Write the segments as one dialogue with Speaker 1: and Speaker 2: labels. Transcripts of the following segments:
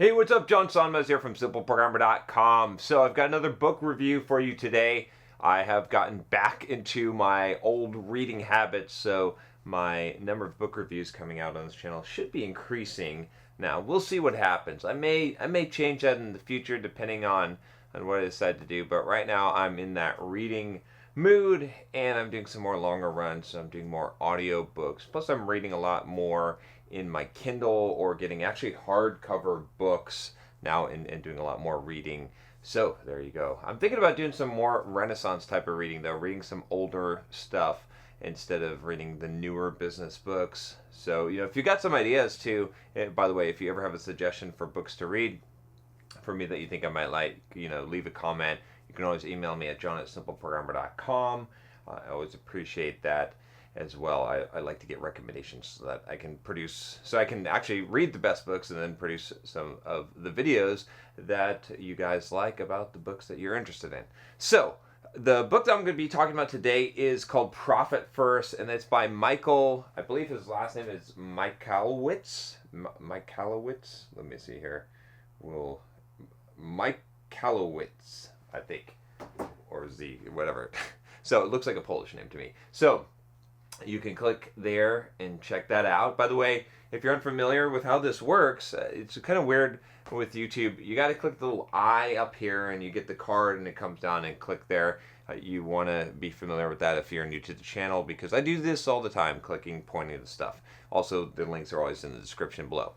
Speaker 1: Hey, what's up? John Sonmez here from simpleprogrammer.com. So I've got another book review for you today. I have gotten back into my old reading habits, so my number of book reviews coming out on this channel should be increasing. Now, we'll see what happens. I may change that in the future depending on what I decide to do, but right now I'm in that reading mood and I'm doing some more longer runs, so I'm doing more audio books. Plus I'm reading a lot more in my Kindle or getting actually hardcover books now and doing a lot more reading. So there you go. I'm thinking about doing some more Renaissance type of reading though, reading some older stuff instead of reading the newer business books. So, if you got some ideas too, by the way, if you ever have a suggestion for books to read for me that you think I might like, leave a comment. You can always email me at john@simpleprogrammer.com. I always appreciate that as well. I like to get recommendations so that I can actually read the best books and then produce some of the videos that you guys like about the books that you're interested in. So the book that I'm going to be talking about today is called Profit First, and it's by Michael, I believe his last name is Michalowicz. Michalowicz? Let me see here. Mike Michalowicz, I think, or Z, whatever. So it looks like a Polish name to me. So you can click there and check that out. By the way, if you're unfamiliar with how this works, it's kind of weird with YouTube. You got to click the little eye up here and you get the card and it comes down and click there. You want to be familiar with that if you're new to the channel, because I do this all the time, pointing to stuff. Also, the links are always in the description below.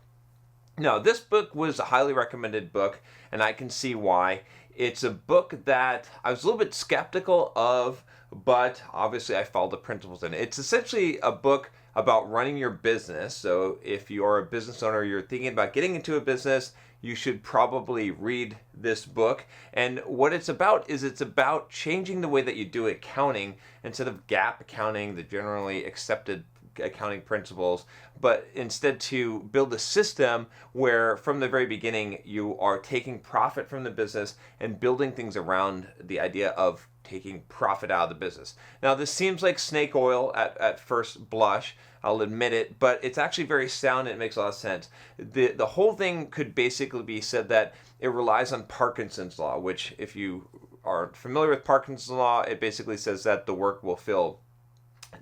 Speaker 1: Now, this book was a highly recommended book, and I can see why. It's a book that I was a little bit skeptical of, but obviously I followed the principles in it. It's essentially a book about running your business. So if you're a business owner, you're thinking about getting into a business, you should probably read this book. And what it's about is it's about changing the way that you do accounting instead of GAAP accounting, the generally accepted accounting principles, but instead to build a system where from the very beginning you are taking profit from the business and building things around the idea of taking profit out of the business. Now, this seems like snake oil at first blush, I'll admit it, but it's actually very sound and it makes a lot of sense. The whole thing could basically be said that it relies on Parkinson's law, which if you are familiar with Parkinson's law, it basically says that the work will fill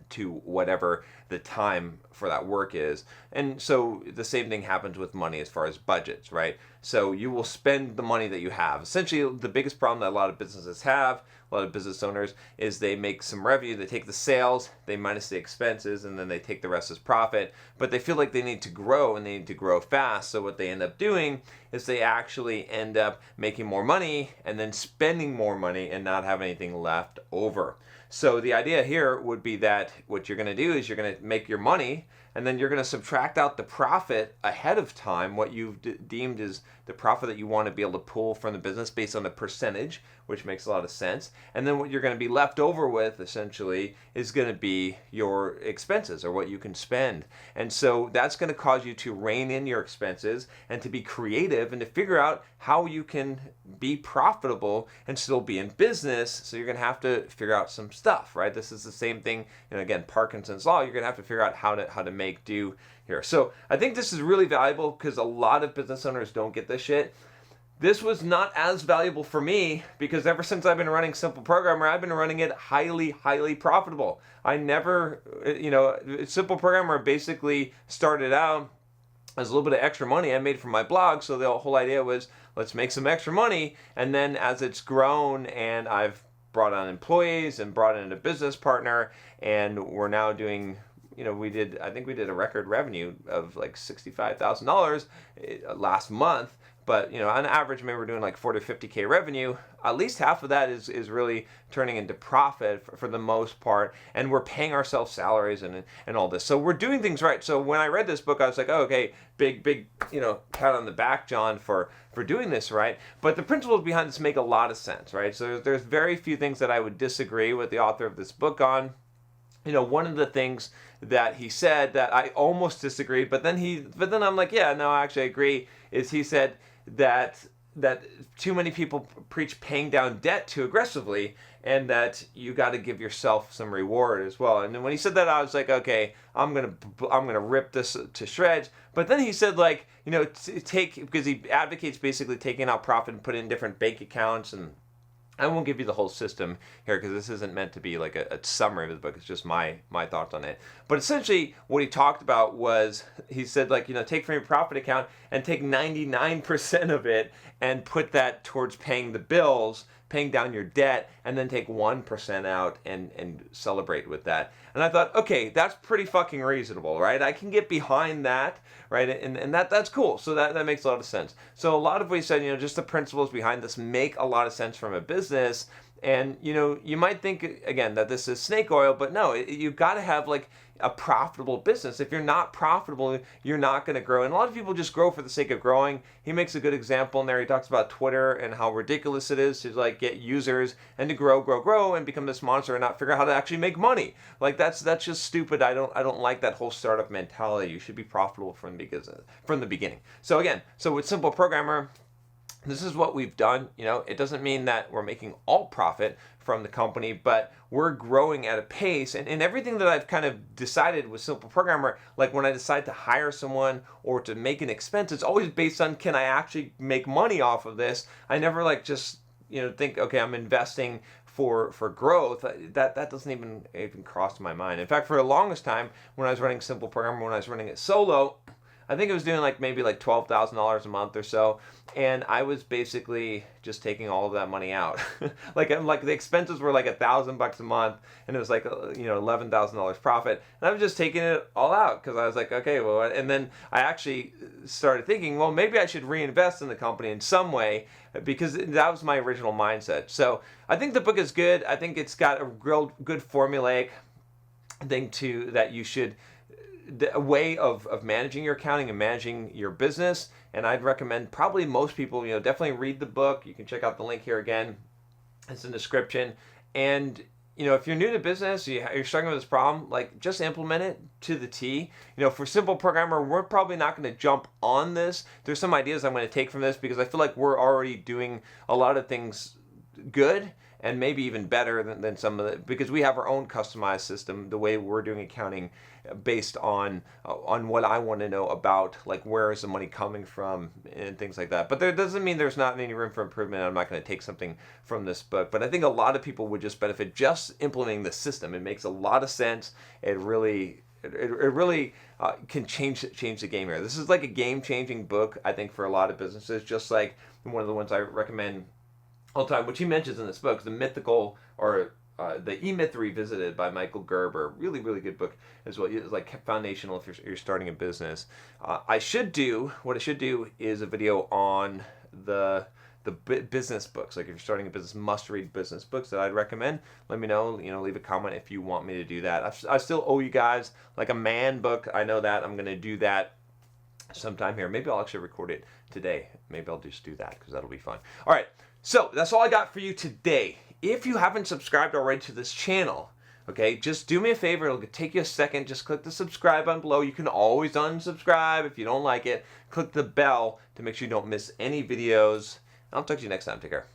Speaker 1: to whatever the time for that work is. And so the same thing happens with money as far as budgets, right? So you will spend the money that you have. Essentially, the biggest problem that a lot of businesses have, a lot of business owners, is they make some revenue, they take the sales, they minus the expenses, and then they take the rest as profit. But they feel like they need to grow and they need to grow fast. So what they end up doing is they actually end up making more money and then spending more money and not have anything left over. So the idea here would be that what you're going to do is you're going to make your money and then you're going to subtract out the profit ahead of time, what you've deemed is the profit that you want to be able to pull from the business based on the percentage, which makes a lot of sense. And then what you're going to be left over with, essentially, is going to be your expenses or what you can spend. And so that's going to cause you to rein in your expenses and to be creative and to figure out how you can be profitable and still be in business. So you're going to have to figure out some stuff, right? This is the same thing, again, Parkinson's law, you're going to have to figure out how to make do here. So I think this is really valuable because a lot of business owners don't get this shit. This was not as valuable for me because ever since I've been running Simple Programmer, I've been running it highly, highly profitable. I never, Simple Programmer basically started out as a little bit of extra money I made from my blog. So the whole idea was, let's make some extra money. And then as it's grown and I've brought on employees and brought in a business partner, and we're now doing, I think we did a record revenue of like $65,000 last month. But, on average, maybe we're doing like 40 to 50K revenue. At least half of that is really turning into profit for the most part. And we're paying ourselves salaries and all this. So we're doing things right. So when I read this book, I was like, oh, okay, big, pat on the back, John, for doing this right. But the principles behind this make a lot of sense, right? So there's very few things that I would disagree with the author of this book on. One of the things that he said that I almost disagreed, but then I'm like, yeah, no, actually I agree, is he said that that too many people preach paying down debt too aggressively, and that you got to give yourself some reward as well. And then when he said that, I was like, okay, I'm gonna rip this to shreds. But then he said, like, you know, because he advocates basically taking out profit and put it in different bank accounts. And I won't give you the whole system here because this isn't meant to be like a summary of the book. It's just my thoughts on it. But essentially what he talked about was, he said, like, you know, take from your profit account and take 99% of it and put that towards paying the bills, paying down your debt, and then take 1% out and celebrate with that. And I thought, okay, that's pretty fucking reasonable, right? I can get behind that, right? And that's cool. So that makes a lot of sense. So a lot of what he said, you know, just the principles behind this make a lot of sense from a business. And, you know, you might think, again, that this is snake oil, but no, you've got to have like a profitable business. If you're not profitable, you're not going to grow. And a lot of people just grow for the sake of growing. He makes a good example in there. He talks about Twitter and how ridiculous it is to like get users and to grow and become this monster and not figure out how to actually make money. Like that's just stupid. I don't like that whole startup mentality. You should be profitable from the beginning. So again, with Simple Programmer, this is what we've done. You know, it doesn't mean that we're making all profit from the company, but we're growing at a pace. And everything that I've kind of decided with Simple Programmer, like when I decide to hire someone or to make an expense, it's always based on, can I actually make money off of this? I never like just, you know, think, okay, I'm investing for growth. That doesn't even cross my mind. In fact, for the longest time, when I was running Simple Programmer, when I was running it solo, I think it was doing maybe $12,000 a month or so, and I was basically just taking all of that money out. like the expenses were like $1,000 a month, and it was like, you know, $11,000 profit, and I was just taking it all out because I was like, okay, well, and then I actually started thinking, well, maybe I should reinvest in the company in some way, because that was my original mindset. So I think the book is good. I think it's got a real good formulaic thing that you should. A way of managing your accounting and managing your business, and I'd recommend probably most people, you know, definitely read the book. You can check out the link here again. It's in the description. And, you know, if you're new to business, you're struggling with this problem, like just implement it to the T. You know, for Simple Programmer, we're probably not going to jump on this. There's some ideas I'm going to take from this because I feel like we're already doing a lot of things good and maybe even better than some of the, because we have our own customized system, the way we're doing accounting based on what I want to know about, like where is the money coming from and things like that. But there doesn't mean there's not any room for improvement. I'm not going to take something from this book, but I think a lot of people would just benefit just implementing the system. It makes a lot of sense. It really can change the game here. This is like a game-changing book, I think, for a lot of businesses, just like one of the ones I recommend all the time, which he mentions in this book, the mythical, or the E-Myth Revisited by Michael Gerber. Really, really good book as well. It's like foundational if you're starting a business. What I should do is a video on the business books. Like if you're starting a business, must-read business books that I'd recommend. Let me know. You know, leave a comment if you want me to do that. I still owe you guys like a man book. I know that. I'm going to do that sometime here. Maybe I'll actually record it today. Maybe I'll just do that because that'll be fun. All right. So that's all I got for you today. If you haven't subscribed already to this channel, okay, just do me a favor. It'll take you a second. Just click the subscribe button below. You can always unsubscribe if you don't like it. Click the bell to make sure you don't miss any videos. I'll talk to you next time. Take care.